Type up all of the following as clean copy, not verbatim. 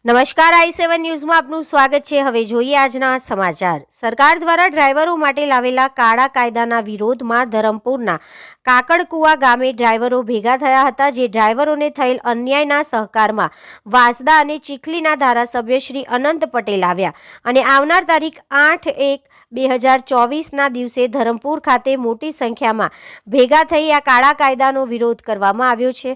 નમસ્કાર, i7 ન્યૂઝમાં આપનું સ્વાગત છે। હવે જોઈએ આજના સમાચાર। સરકાર દ્વારા ડ્રાઈવરો માટે લાવેલા કાળા કાયદાના વિરોધમાં ધરમપુરના કાકડકુવા ગામે ડ્રાઈવરો ભેગા થયા હતા, જે ડ્રાઈવરોને થયેલ અન્યાયના સહકારમાં વાંસદા અને ચીખલીના ધારાસભ્ય શ્રી અનંત પટેલ આવ્યા અને આવનાર તારીખ 8/1/2024ના દિવસે ધરમપુર ખાતે મોટી સંખ્યામાં ભેગા થઈ આ કાળા કાયદાનો વિરોધ કરવામાં આવ્યો છે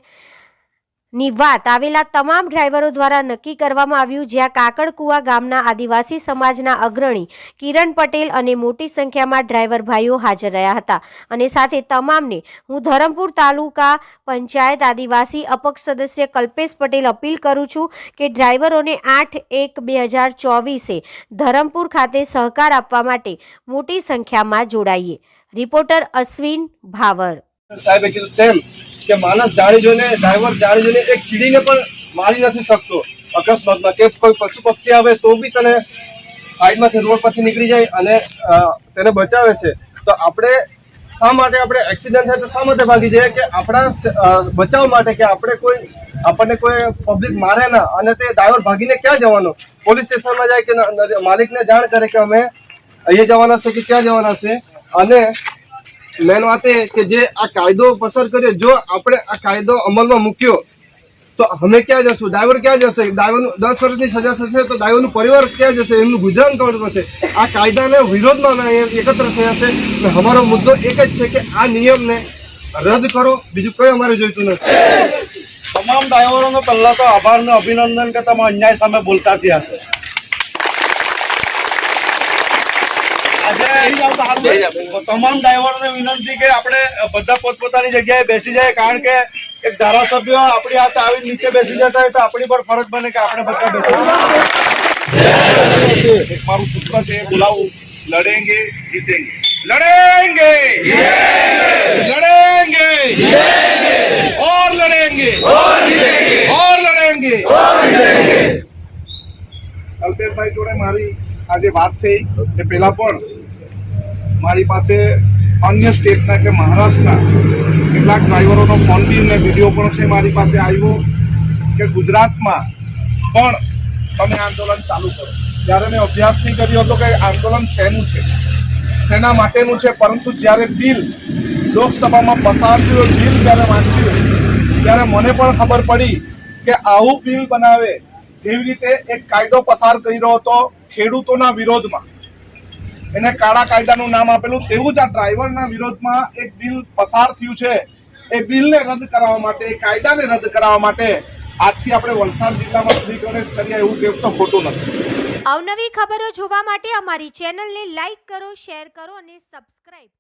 ની વાત આવેલા તમામ ડ્રાઈવરો દ્વારા નક્કી કરવામાં આવ્યું, જ્યાં કાકડકુવા ગામના આદિવાસી સમાજના અગ્રણી કિરણ પટેલ અને મોટી સંખ્યામાં ડ્રાઈવર ભાઈઓ હાજર રહ્યા હતા અને સાથે તમામને હું ધરમપુર તાલુકા પંચાયત આદિવાસી અપક્ષ સદસ્ય કલ્પેશ પટેલ અપીલ કરું છું કે ડ્રાઈવરોને 8/1/2024 ધરમપુર ખાતે સહકાર આપવા માટે મોટી સંખ્યામાં જોડાઈએ। Reporter Ashwin power. સાહેબે કીધું તેમ કે માણસ જાણી જોઈને ડ્રાઈવર જાણી જોઈને એક કીડીને પણ મારી નથી શકતો અકસ્માતમાં, કે કોઈ પશુ પક્ષી આવે તો બી તને સાઈડમાંથી રોડ પરથી નીકળી જાય અને તેને બચાવે છે। તો આપણે શા માટે આપણે એક્સિડન્ટ થાય તો શા માટે ભાગી જઈએ કે આપણા બચાવ માટે, કે આપણને કોઈ પબ્લિક મારે ના, અને તે ડ્રાઈવર ભાગીને ક્યાં જવાનો? પોલીસ સ્ટેશનમાં જાય કે માલિકને જાણ કરે કે અમે અહીંયા જવાના છે કે ક્યાં જવાના છે। અને મેન વાત એ કે જે આ કાયદો પસાર કર્યો, જો આપણે આ કાયદો અમલમાં મૂક્યો તો અમે ક્યાં જશું? ડ્રાઈવર ક્યાં જશે? ડ્રાઈવરનું 10 વર્ષની સજા થશે તો ડ્રાઈવરનું પરિવાર ક્યાં જશે? એમનું ગુજરાન કોણ કરશે? આ કાયદાને વિરોધમાં અમે એકત્ર થયા છે। અમારો મુદ્દો એક જ છે કે આ નિયમને રદ કરો, બીજું કોઈ અમારે જોઈતું નથી। તમામ ડ્રાઈવરોનો પહેલા તો આભાર ને અભિનંદન કે તમે અન્યાય સામે બોલતા થયા છે। તમામ ડ્રાઈવરોને વિનંતી કે આપણે બધા પોતપોતાની જગ્યાએ બેસી જાય, કારણ કે એક ધારાસભ્ય આપણી હાથે આવી નીચે બેસી જતા હોય તો આપણી પર ફરજ બને કે આપણે બધા બેસી। એક મારું સૂત્ર છે એ બોલાવું, લડેંગે જીતેંગે, લડેંગે લડેંગે और लड़ेंगे और लड़ेंगे। કલ્પેશભાઈ જોડે મારી આજે વાત થઈ એ પહેલા પણ મારી પાસે અન્ય સ્ટેટના કે મહારાષ્ટ્રના કેટલાક ડ્રાઈવરોનો ફોન બી ને વિડીયો પણ છે મારી પાસે આવ્યો કે ગુજરાતમાં પણ તમે આંદોલન ચાલુ કરો। ત્યારે મેં અભ્યાસ નહીં કર્યો હતો કે આંદોલન શેનું છે, શેના માટેનું છે, પરંતુ જ્યારે બિલ લોકસભામાં પસાર થયું, બિલ જ્યારે વાંચ્યું ત્યારે મને પણ ખબર પડી કે આવું બિલ બનાવે જેવી રીતે એક કાયદો પસાર કર્યો હતો ખેડૂતોના વિરોધમાં, એને કાળા કાયદાનું નામ આપેલું, તેવું જ આ ડ્રાઈવરના વિરોધમાં એક બિલ પસાર થયું છે। એ બિલને રદ કરાવવા માટે, કાયદાને રદ કરાવવા માટે આજથી આપણે વલસાડ જિલ્લામાં શ્રી ગણેશ કરીએ એવું કેવું તો ખોટું નથી। અવનવી ખબરો જોવા માટે અમારી ચેનલને લાઈક કરો, શેર કરો અને સબસ્ક્રાઇબ